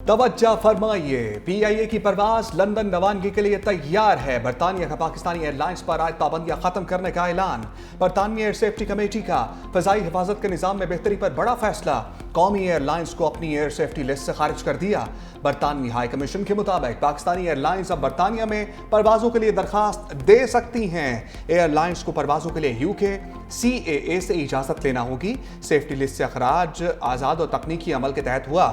तवज्जो फरमाइए, पीआईए की परवाज लंदन रवानगी के लिए तैयार है। बरतानिया का पाकिस्तानी एयरलाइंस पर आयद पाबंदियां खत्म करने का ऐलान। बरतानिया एयर सेफ्टी कमेटी का फजाई हिफाजत के निजाम में बेहतरी पर बड़ा फैसला। कौमी एयरलाइंस को अपनी एयर सेफ्टी लिस्ट से खारिज कर दिया। बरतानवी हाई कमीशन के मुताबिक पाकिस्तानी एयरलाइंस अब बरतानिया में परवाजों के लिए दरखास्त दे सकती हैं। एयरलाइंस को परवाजों के लिए यूके CAA से इजाजत लेना होगी। सेफ्टी लिस्ट से अखराज आजाद और तकनीकी अमल के तहत हुआ।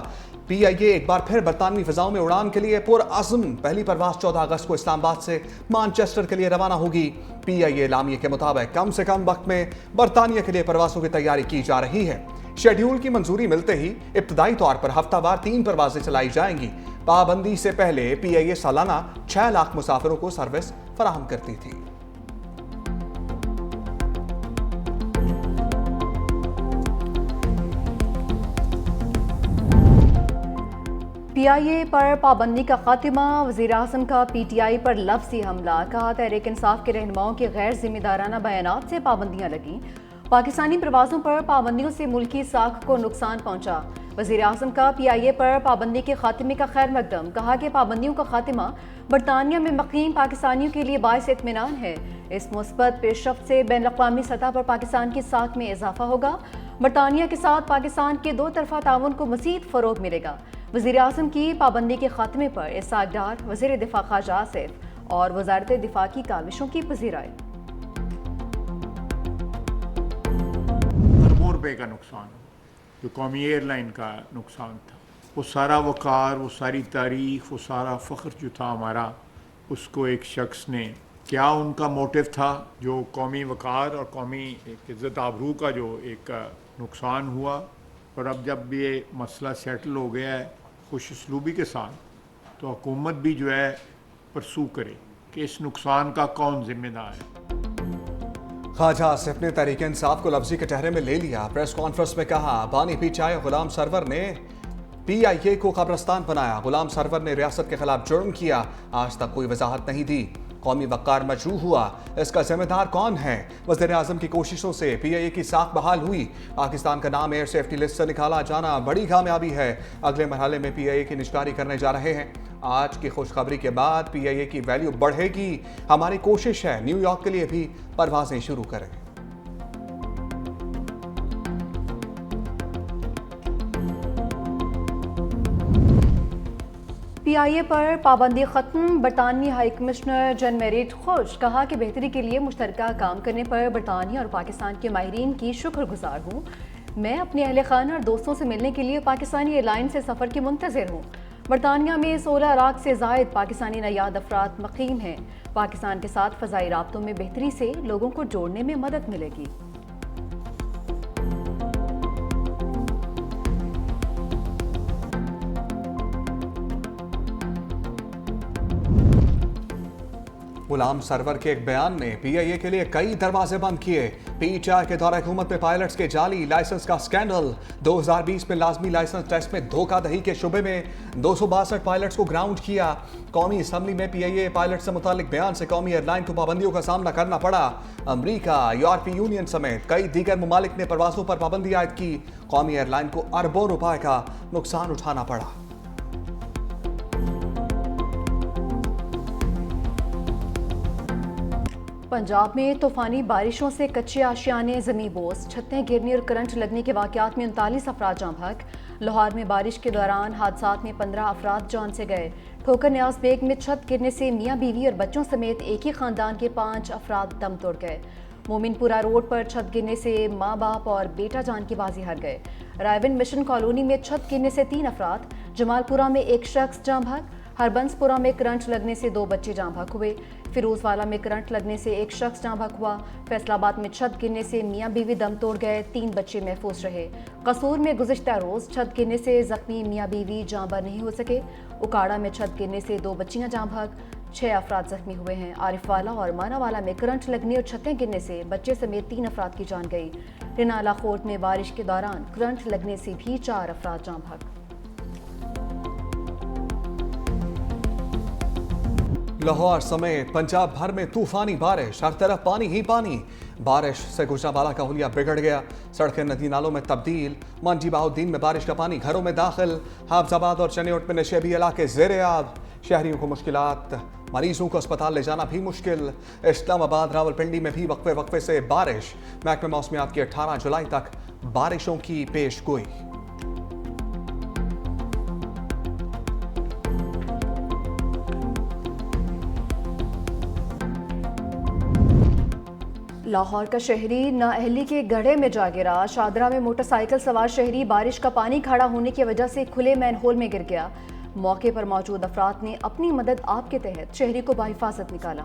पीआईए एक बार फिर बरतानवी फिजाओं में उड़ान के लिए पुरअज़्म। पहली परवाज 14 अगस्त को इस्लामाबाद से मानचेस्टर के लिए रवाना होगी। पीआईए लामिये के मुताबिक कम से कम वक्त में बरतानिया के लिए परवाजों की तैयारी की जा रही है। शेड्यूल की मंजूरी मिलते ही इब्तदाई तौर पर हफ्तावार 3 परवाजें चलाई जाएंगी। पाबंदी से पहले पीआईए सालाना 6 लाख मुसाफिरों को सर्विस फराहम करती थी। पीआईए पर पाबंदी का खात्मा, वज़ीर-ए-आज़म का पीटीआई पर लफ्ज़ी हमला। कहा तहरीक इंसाफ के रहनुमाओं के गैर जिम्मेदाराना बयानात से पाबंदियां लगीं। पाकिस्तानी प्रवासों पर पाबंदियों से मुल्की साख को नुकसान पहुंचा। वज़ीर-ए-आज़म का पीआईए पर पाबंदी के खात्मे का खैर मकदम। कहा कि पाबंदियों का खात्मा बरतानिया में मकीम पाकिस्तानियों के लिए बाइस इत्मीनान है। इस मुस्बत पेशरफ्त से बैनुल-अक़वामी सतह पर पाकिस्तान की साख में इजाफा होगा। बरतानिया के साथ पाकिस्तान के दो तरफा ताउन को मज़ीद फ़रोग़ मिलेगा। वज़ीर-ए-आज़म की पाबंदी के खात्मे पर इसहाक़ डार, वज़ीर दिफ़ा ख्वाजा आसिफ और वज़ारत दिफ़ा की काविशों की पज़ीराई। अरबों रुपए का नुकसान जो कौमी एयरलाइन का नुकसान था, वो सारा वक़ार, वो सारी तारीख़, वो सारा फ़ख्र जो था हमारा, उसको एक शख्स ने, क्या उनका मोटिव था, जो कौमी वक़ार और कौमी इज़्ज़त आबरू का जो एक नुकसान हुआ। और अब जब ये मसला सेटल हो गया है खुश उसलूबी के साथ, तो हुकूमत भी जो है परसू करे कि इस नुकसान का कौन ज़िम्मेदार है। ख्वाजा आसिफ ने तहरीक इंसाफ को लफ्जी कटहरे में ले लिया। प्रेस कॉन्फ्रेंस में कहा, बानी पीछाए गुलाम सरवर ने पीआईए को कब्रिस्तान बनाया। गुलाम सरवर ने रियासत के खिलाफ जुर्म किया, आज तक कोई वजाहत नहीं दी। कौमी वक़ार मजरूह हुआ, इसका जिम्मेदार कौन है? वज़ीर-ए-आज़म की कोशिशों से पीआईए की साख बहाल हुई। पाकिस्तान का नाम एयर सेफ्टी लिस्ट से निकाला जाना बड़ी कामयाबी है। अगले मरहले में पीआईए की निजकारी करने जा रहे हैं। आज की खुशखबरी के बाद पीआईए की वैल्यू बढ़ेगी। हमारी कोशिश है न्यूयॉर्क के लिए भी परवाजें शुरू करें। पीआईए पर पाबंदी खत्म, बरतानवी हाई कमिश्नर जन मेरिट खुश। कहा कि बेहतरी के लिए मुश्तरका काम करने पर बरतानिया और पाकिस्तान के माहिरीन की शुक्रगुजार हूँ। मैं अपने अहले खाना और दोस्तों से मिलने के लिए पाकिस्तानी एयरलाइन से सफ़र की मुंतज़िर हूँ। बरतानिया में 16 लाख से ज़ायद पाकिस्तानी नयाद अफराद मकीम हैं। पाकिस्तान के साथ फ़ज़ाई राब्तों में बेहतरी से लोगों को जोड़ने में मदद मिलेगी। गुलाम सरवर के एक बयान ने पीआईए के लिए कई दरवाजे बंद किए। पीटीआई के दौरे हुकूमत में पायलट्स के जाली लाइसेंस का स्कैंडल। 2020 में लाजमी लाइसेंस टेस्ट में धोखाधड़ी के शुबे में 262 पायलट्स को ग्राउंड किया। कौमी असम्बली में पीआईए पायलट से मुतालिक बयान से कौमी एयरलाइन को पाबंदियों का सामना करना पड़ा। अमरीका, यूरोपीय यूनियन समेत कई दीगर ममालिक ने परवाजों पर पाबंदी आयद की। कौमी एयरलाइन को अरबों रुपए का नुकसान उठाना पड़ा। पंजाब में तूफानी बारिशों से कच्चे आशियाने ज़मीं बोस, छतें गिरने और करंट लगने के वाक़यात में 39 अफराद जाँ बहक। लाहौर में बारिश के दौरान हादसात में 15 अफराद जान से गए। ठोकर न्याज बेग में छत गिरने से मियाँ बीवी और बच्चों समेत एक ही ख़ानदान के 5 अफराद दम तोड़ गए। मोमिनपुरा रोड पर छत गिरने से माँ बाप और बेटा जान की बाजी हार गए। रायविंड मिशन कॉलोनी में छत गिरने से 3 अफराद, जमालपुरा में एक शख्स जाँ बहक, हरबंसपुरा में करंट लगने से 2 बच्चे जाँ बहक हुए। फिरोजवाला में करंट लगने से एक शख्स जाँ बहक हुआ। फैसलाबाद में छत गिरने से मियाँ बीवी दम तोड़ गए, 3 बच्चे महफूज रहे। कसूर में गुज़िश्ता रोज़ छत गिरने से जख्मी मियाँ बीवी जाँ बर नहीं हो सके। उकाड़ा में छत गिरने से 2 बच्चियाँ जाँ बहक, 6 अफराद जख्मी हुए हैं। आरिफवाला और मानावाला में करंट लगने और छतें गिरने से बच्चे समेत 3 अफराद की जान गई। रिनाला कोट में बारिश के दौरान करंट लगने से भी 4 अफराद जाँ बहक। लाहौर समेत पंजाब भर में तूफानी बारिश, हर तरफ पानी ही पानी। बारिश से गुजरांवाला का हुलिया बिगड़ गया, सड़कें नदी नालों में तब्दील। मंडी बहाउद्दीन में बारिश का पानी घरों में दाखिल। हाफजाबाद और चनियोट में नशेबी इलाके ज़ेरे आब, शहरियों को मुश्किलात, मरीजों को अस्पताल ले जाना भी मुश्किल। इस्लामाबाद रावलपिंडी में भी वक्फे वक्फे से बारिश। महकमे मौसमियात की 18 जुलाई तक बारिशों की पेशगोई। लाहौर का शहरी नाअहली के गड्ढे में जा गिरा। शादरा में मोटरसाइकिल सवार शहरी बारिश का पानी खड़ा होने की वजह से खुले मैनहोल में गिर गया। मौके पर मौजूद अफराद ने अपनी मदद आप के तहत शहरी को बाहिफाजत निकाला।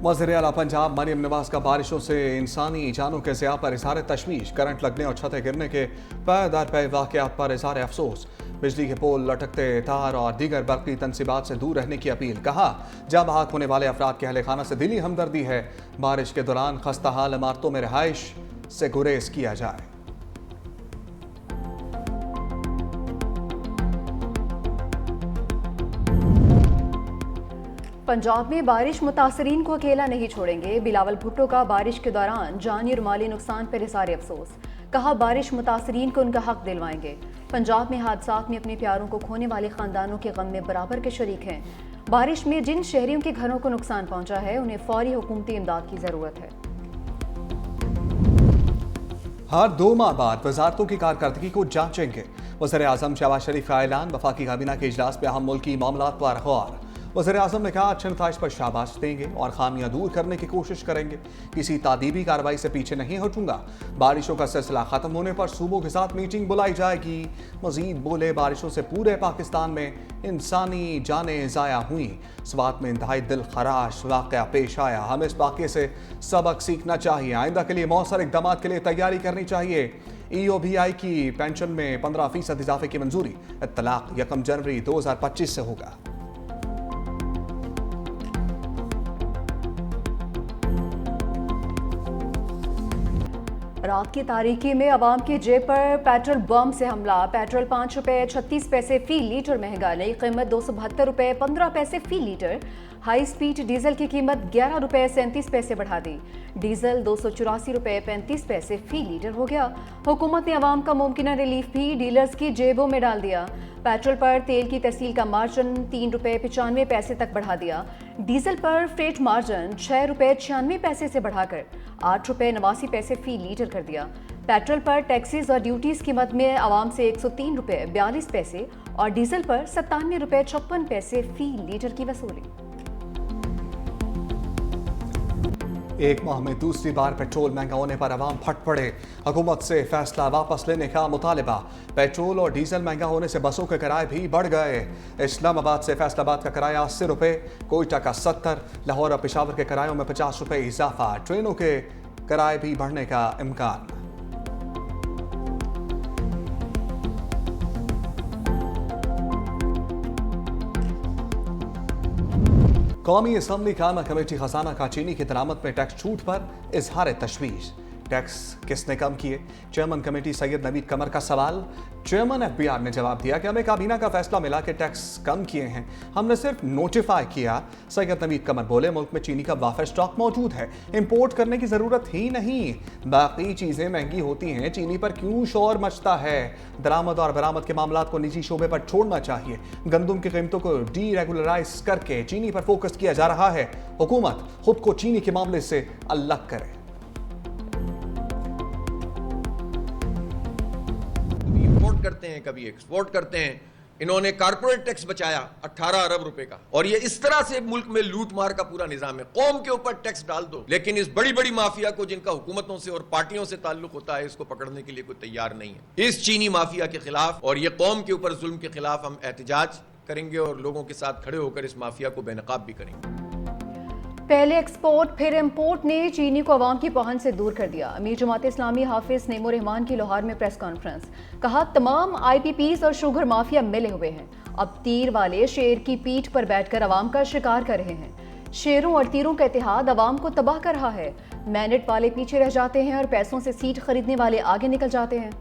वज़ीर आला पंजाब मरियम नवाज का बारिशों से इंसानी जानों के ज़िया पर इज़हार तशवीश। करंट लगने और छतें गिरने के पै दर पै वाक़यात पर इज़हार अफसोस। बिजली के पोल, लटकते तार और दीगर बरक़ी तनसीबात से दूर रहने की अपील। कहा जब आग होने वाले अफराद के अहले खाना से दिली हमदर्दी है। बारिश के दौरान खस्ता हाल इमारतों में रहाइश से गुरेज किया जाए। पंजाब में बारिश मुतासरीन को अकेला नहीं छोड़ेंगे। बिलावल भुट्टो का बारिश के दौरान जानी और माली नुकसान पर इज़हार अफसोस। कहा बारिश मुतासरीन को उनका हक दिलवाएंगे। पंजाब में हादसात में अपने प्यारों को खोने वाले खानदानों के गम में बराबर के शरीक हैं। बारिश में जिन शहरियों के घरों को नुकसान पहुंचा है उन्हें फौरी हुकूमती इमदाद की जरूरत है। हर 2 माह बाद वजारतों की कारकर्दगी को जांचेंगे। वज़ीर आज़म शहबाज शरीफ का ऐलान। वफाकी काबीना के इजलास में अहम मुल्की मामलात पर गौर। वज़ीर आज़म ने कहा अच्छे नताइज पर शाबाश देंगे और खामियां दूर करने की कोशिश करेंगे। किसी तादीबी कार्रवाई से पीछे नहीं हटूंगा। बारिशों का सिलसिला खत्म होने पर सूबों के साथ मीटिंग बुलाई जाएगी। मजीद बोले बारिशों से पूरे पाकिस्तान में इंसानी जानें ज़ाया हुई। स्वात में इंतहाई दिल खराश वाक़या पेश आया। हमें इस वाक़े से सबक सीखना चाहिए। आइंदा के लिए मौसर इक़दामात के लिए तैयारी करनी चाहिए। EOBI की पेंशन में 15% इजाफे की मंजूरी। इत्तलाक 1 जनवरी 2025 से होगा। रात की तारीकी में अवाम की जेब पर पेट्रोल बम से हमला। पेट्रोल 5 रुपये 36 पैसे फी लीटर महंगा। नई कीमत 272 रुपये 15 पैसे फी लीटर। हाई स्पीड डीजल की कीमत 11 रुपये 37 पैसे बढ़ा दी। डीजल 284 रुपये 35 पैसे फी लीटर हो गया। हुकूमत ने अवाम का मुमकिन रिलीफ भी डीलर्स की जेबों में डाल दिया। पेट्रोल पर तेल की तहसील का मार्जिन 3 रुपये 95 पैसे तक बढ़ा दिया। डीजल पर फ्रेट मार्जिन 6 रुपये 96 पैसे से बढ़ाकर 8 रुपये 89 पैसे फी लीटर कर दिया। पेट्रोल पर टैक्सेस और ड्यूटीज की मद में आवाम से 103 रुपये 42 पैसे और डीजल पर 97 रुपये 56 पैसे फी लीटर की वसूली। एक माह में दूसरी बार पेट्रोल महंगा होने पर अवाम फट पड़े। हुकूमत से फैसला वापस लेने का मुतालबा। पेट्रोल और डीजल महंगा होने से बसों के किराए भी बढ़ गए। इस्लामाबाद से फैसलाबाद का किराया 80 रुपये, कोयटा का 70, लाहौर और पेशावर के किरायों में 50 रुपये इजाफा। ट्रेनों के किराए भी बढ़ने का इम्कान। कौमी असम्बली कायमा कमेटी खजाना का चीनी की दरामद में टैक्स छूट पर इजहार तशवीश। टैक्स किसने कम किए? चेयरमैन कमेटी सैयद नवीद कमर का सवाल। चेयरमैन FBR ने जवाब दिया कि हमें काबीना का फैसला मिला कि टैक्स कम किए हैं, हमने सिर्फ नोटिफाई किया। सैयद नवीद कमर बोले मुल्क में चीनी का वाफिर स्टॉक मौजूद है, इंपोर्ट करने की जरूरत ही नहीं। बाकी चीजें महंगी होती हैं, चीनी पर क्यों शोर मचता है? दरामद और बरामद के मामलात को निजी शोबे पर छोड़ना चाहिए। गंदम की कीमतों को डीरेगुलराइज करके चीनी पर फोकस किया जा रहा है। हुकूमत खुद को चीनी के मामले से अलग करे। करते हैं, कभी एक्सपोर्ट करते हैं। इन्होंने कारपोरेट टैक्स बचाया 18 अरब रुपए का, और ये इस तरह से मुल्क में लूट मार का पूरा निजाम है। कौम के ऊपर टैक्स डाल दो, लेकिन इस बड़ी बड़ी माफिया को जिनका हुकूमतों से और पार्टियों से ताल्लुक होता है, इसको पकड़ने के लिए कोई तैयार नहीं है। इस चीनी माफिया के खिलाफ और ये कौम के ऊपर जुल्म के खिलाफ हम एहतजाज करेंगे और लोगों के साथ खड़े होकर इस माफिया को बेनकाब भी करेंगे। पहले एक्सपोर्ट फिर इंपोर्ट ने चीनी को अवाम की पहुंच से दूर कर दिया। अमीर जमात इस्लामी हाफिज नेमो रहमान की लाहौर में प्रेस कॉन्फ्रेंस। कहा तमाम IPPs और शुगर माफिया मिले हुए हैं। अब तीर वाले शेर की पीठ पर बैठकर अवाम का शिकार कर रहे हैं। शेरों और तीरों का इत्तेहाद अवाम को तबाह कर रहा है। मैंडेट वाले पीछे रह जाते हैं और पैसों से सीट खरीदने वाले आगे निकल जाते हैं।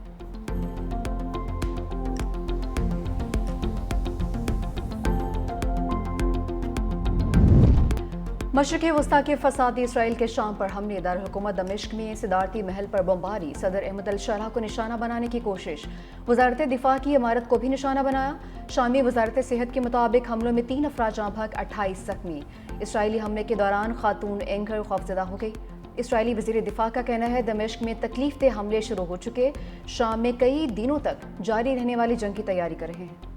मशरक़ वस्ता के फसादी इसराइल के शाम पर हमले, दारुल-हुकूमत दमिश्क में सदारती महल पर बमबारी, सदर अहमद अल-शरा को निशाना बनाने की कोशिश, वजारत दिफा की इमारत को भी निशाना बनाया। शामी वजारत सेहत के मुताबिक हमलों में 3 अफराद जाँ बहक, 28 जख्मी। इसराइली हमले के दौरान खातून एंकर खौफजदा हो गई। इसराइली वज़ीर दिफा का कहना है दमिश्क में तकलीफ-देह हमले शुरू हो चुके, शाम में कई दिनों तक जारी रहने वाली जंग की तैयारी कर रहे हैं।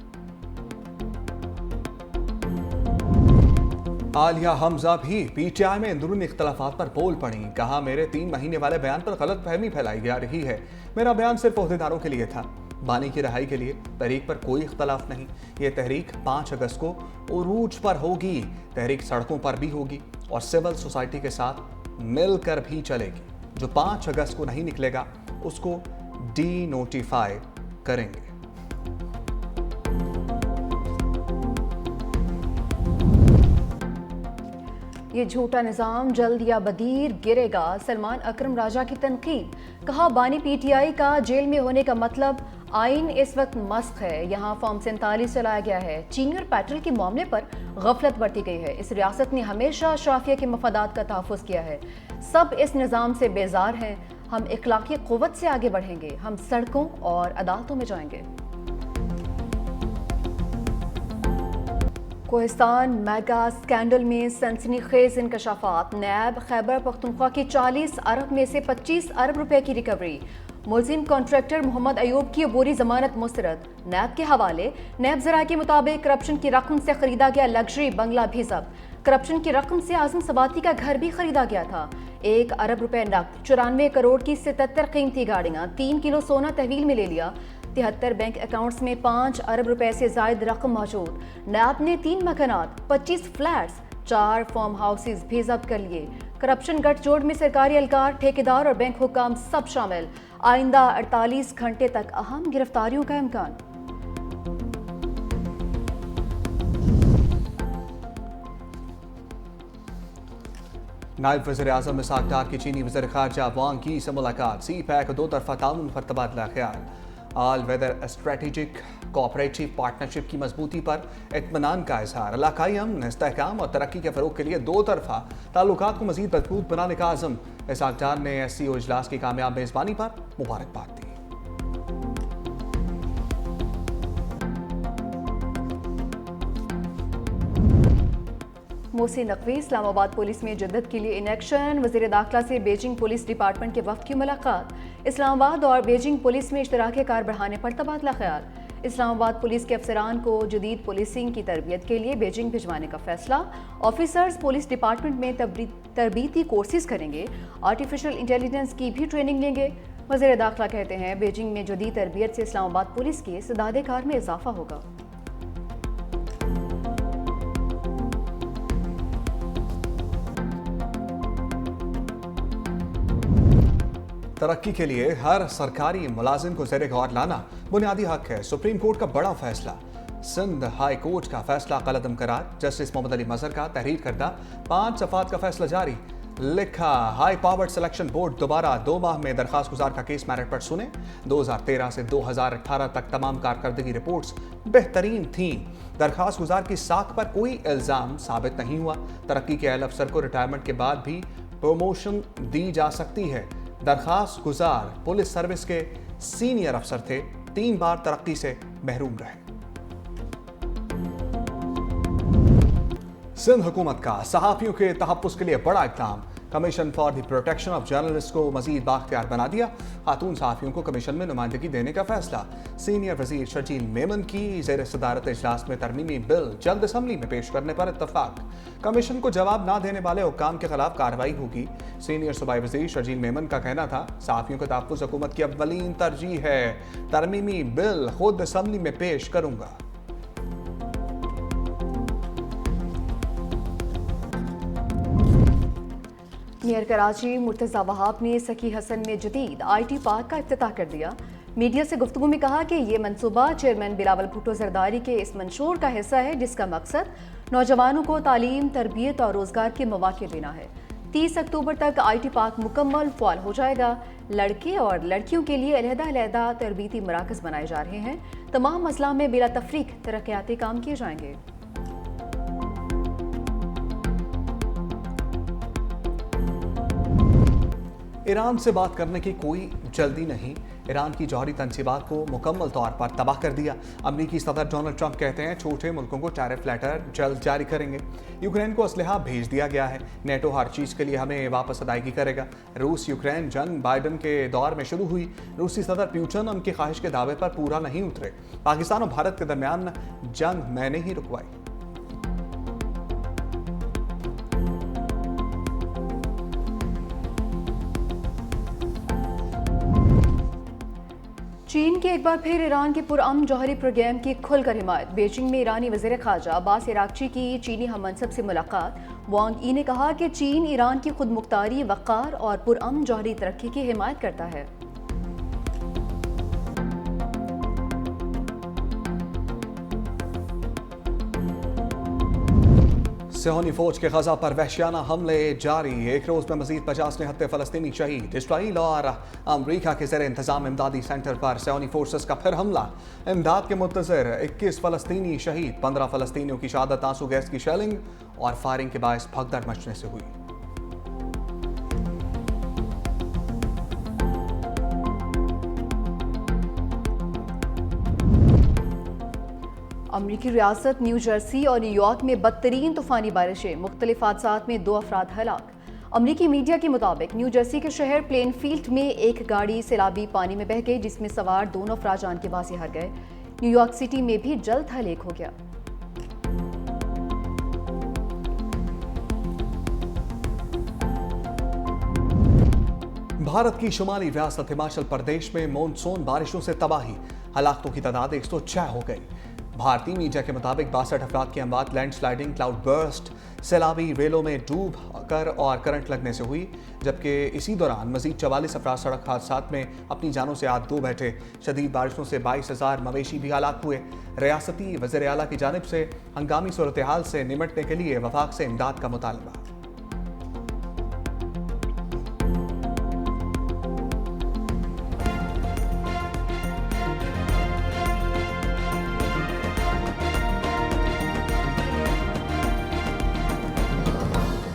आलिया हमजा भी पीटीआई में अंदरूनी इख्तलाफात पर बोल पड़ी। कहा, मेरे 3 महीने वाले बयान पर गलत फहमी फैलाई जा रही है। मेरा बयान सिर्फ ओहदेदारों के लिए था, बानी की रिहाई के लिए तहरीक पर कोई इख्तलाफ नहीं। ये तहरीक 5 अगस्त को उरूज पर होगी। तहरीक सड़कों पर भी होगी और सिविल सोसाइटी के साथ मिलकर भी चलेगी। जो 5 अगस्त को नहीं निकलेगा उसको डी नोटिफाई करेंगे। ये झूठा निज़ाम जल्द या बदीर गिरेगा, सलमान अकरम राजा की तनकीद। कहा, बानी पीटीआई का जेल में होने का मतलब आइन इस वक्त मस्क है। यहाँ फॉर्म 47 चलाया गया है। चीनी और पेट्रोल के मामले पर गफलत बरती गई है। इस रियासत ने हमेशा अशराफिया के मफादात का तहफ़्फ़ुज़ किया है। सब इस निज़ाम से बेजार हैं। हम इखलाकी क़ुव्वत से आगे बढ़ेंगे। हम सड़कों और अदालतों में जाएंगे। कोहिस्तान मेगा स्कैंडल में सनसनीखेज इंकशाफात। नैब खैबर पख्तूनख्वा की 40 अरब में से 25 अरब रुपए की रिकवरी। मुलजिम कॉन्ट्रैक्टर मोहम्मद अयूब की अबूरी जमानत मुस्तरद। नैब के हवाले, नैब ज़राए के मुताबिक करप्शन की रकम से खरीदा गया लग्जरी बंगला भी जब्त। करप्शन की रकम से आज़म सबाती का घर भी खरीदा गया था। 1 अरब रुपए नकद, 94 करोड़ की 77 कीमती गाड़ियाँ, 3 किलो सोना तहवील में ले लिया। 73 बैंक अकाउंट्स में 5 अरब रुपए से जायद रकम मौजूद। नैब ने 3 मकानात, 25 फ्लैट्स, 4 फार्म हाउसेज भी जब्त कर लिए। करप्शन गठजोड़ में सरकारी एहलकार, ठेकेदार और बैंक हुकाम सब शामिल। आइंदा 48 घंटे तक अहम गिरफ्तारियों का इम्कान। नायब वज़ीर आज़म इसाक डार की चीनी वज़ीर ख़ारजा वांग यी से मुलाकात। सी पैक 2 तरफ़ा ताउन पर तबादला ख्याल। All weather strategic cooperative partnership की मजबूती पर इत्मीनान का इजहार। इलाकाई अमन, इस्तेहकाम और तरक्की के फ़रोग के लिए 2 तरफ़ा ताल्लुकात को मज़ीद मजबूत बनाने का आज़म। इसाक डार ने SCO इजलास की कामयाब मेज़बानी पर मुबारकबाद दी। मोहसिन नकवी इस्लामाबाद पुलिस में जद्दत के लिए इन एक्शन। वज़ीर दाखिला से बीजिंग पुलिस डिपार्टमेंट के वफ़द की मुलाकात। इस्लामाबाद और बीजिंग पुलिस में इश्तराक कार बढ़ाने पर तबादला ख्याल। इस्लामाबाद पुलिस के अफसरान को जदीद पुलिसिंग की तरबियत के लिए बीजिंग भिजवाने का फैसला। ऑफिसर्स पुलिस डिपार्टमेंट में तरबीती कोर्सेज करेंगे। आर्टिफिशियल इंटेलिजेंस की भी ट्रेनिंग लेंगे। वज़ीर दाखिला कहते हैं बीजिंग में जदीद तरबियत से इस्लामाबाद पुलिस की इस्तेदाद कार में इजाफा होगा। तरक्की के लिए हर सरकारी मुलाजिम को ज़ेरे गौर लाना बुनियादी हक है। सुप्रीम कोर्ट का बड़ा फैसला। सिंध हाई कोर्ट का फैसला कलअदम करार। जस्टिस मोहम्मद अली मजहर का तहरीर करदा 5 सफ़ात का फैसला जारी। लिखा, हाई पावर्ड सिलेक्शन बोर्ड दोबारा 2 माह में दरखास्त गुजार का केस मेरिट पर सुने। 2013 से 2018 तक तमाम कारकर्दगी रिपोर्ट्स बेहतरीन थीं। दरखास्त गुजार की साख पर कोई इल्ज़ाम साबित नहीं हुआ। तरक्की के अहल अफसर को रिटायरमेंट के बाद भी प्रमोशन दी जा सकती है। दरखास्त गुजार पुलिस सर्विस के सीनियर अफसर थे, 3 बार तरक्की से महरूम रहे। सिंध हुकूमत का सहाफ़ियों के तहफ़्फ़ुज़ के लिए बड़ा इक़दाम। Commission for the protection of journalist को मज़ीद बाख्तियार बना दिया। खातून सहाफ़ियों को कमीशन में नुमाइंदगी देने का फैसला। सीनियर वज़ीर शर्जील मेमन की ज़ेर सदारत इजलास में तरमीमी बिल जल्द असम्बली में पेश करने पर इत्तफ़ाक़। कमीशन को जवाब ना देने वाले हुक्काम के खिलाफ कार्रवाई होगी। सीनियर सूबाई वज़ीर शर्जील मेमन का कहना था, सहाफ़ियों का तहफ़्फ़ुज़ हुकूमत की अव्वलीन तरजीह है। तरमीमी बिल खुद असम्बली में पेश करूँगा। मेयर कराची मुर्तज़ा वहाब ने सखी हसन में जदीद IT पार्क का इफ्तिताह कर दिया। मीडिया से गुफ्तगू में कहा कि ये मनसूबा चेयरमैन बिलावल भुट्टो जरदारी के इस मंशूर का हिस्सा है, जिसका मकसद नौजवानों को तालीम, तरबियत और रोजगार के मौके देना है। 30 अक्टूबर तक IT पार्क मुकम्मल फ़ाल हो जाएगा। लड़के और लड़कियों के लिए अलहदा तरबियती मराकज़ बनाए जा रहे हैं। तमाम अजला में बिला तफरीक तरक्याती काम किए जाएंगे। ईरान से बात करने की कोई जल्दी नहीं, ईरान की जौहरी तंसीबात को मुकम्मल तौर पर तबाह कर दिया। अमरीकी सदर डोनाल्ड ट्रंप कहते हैं छोटे मुल्कों को टैरिफ लेटर जल्द जारी करेंगे। यूक्रेन को असलहा भेज दिया गया है, नेटो हर चीज़ के लिए हमें वापस अदायगी करेगा। रूस यूक्रेन जंग बाइडन के दौर में शुरू हुई, रूसी सदर पुतिन उनकी ख्वाहिश के दावे पर पूरा नहीं उतरे। पाकिस्तान और भारत के दरमियान जंग मैंने ही रुकवाई। चीन की एक बार फिर ईरान के पुरअमन जौहरी प्रोग्राम की खुलकर हिमायत। बीजिंग में ईरानी वज़ीर ख़ारजा अब्बास इराक़ची की चीनी हममनसब से मुलाकात। वांग यी ने कहा कि चीन ईरान की खुदमुख्तारी, वक़ार और पुरअमन जौहरी तरक्की की हिमायत करता है। सिहोनी फौज के गजा पर वहशियाना हमले जारी, एक रोज में मजीद 50 निहत्ते फलस्तीनी शहीद। इसराइल और अमरीका के ज़ेर इंतजाम इमदादी सेंटर पर सिहोनी फोर्सेस का फिर हमला, इमदाद के मुंतज़िर 21 फलस्तीनी शहीद। 15 फलस्तीनियों की शहादत आंसू गैस की शेलिंग और फायरिंग के बायस भगदड़ मचने से हुई। अमरीकी रियासत न्यू जर्सी और न्यूयॉर्क में बदतरीन तूफानी बारिशें, मुख्तलिफ हादसात में 2 अफराद हलाक। अमरीकी मीडिया के मुताबिक न्यू जर्सी के शहर प्लेनफील्ड में एक गाड़ी सैलाबी पानी में बह गई, जिसमें सवार 2 अफराद जान के बासी हार गए। न्यूयॉर्क सिटी में भी जल्द हलेक हो गया। भारत की शुमाली रियासत हिमाचल प्रदेश में मानसून बारिशों से तबाही, हलाकतों की तादाद 106 हो गई। भारतीय मीडिया के मुताबिक 62 अफराद की अमवात लैंडस्लाइडिंग, क्लाउड बर्स्ट, सैलाबी रेलों में डूब कर और करंट लगने से हुई, जबकि इसी दौरान मजीद 44 अफराद सड़क हादसात में अपनी जानों से हाथ धो बैठे। शदीद बारिशों से 22,000 मवेशी भी हलाक हुए। रियासती वज़ीर आला की जानिब से हंगामी सूरत हाल से निमटने के लिए वफाक से इमदाद का मुतालबा।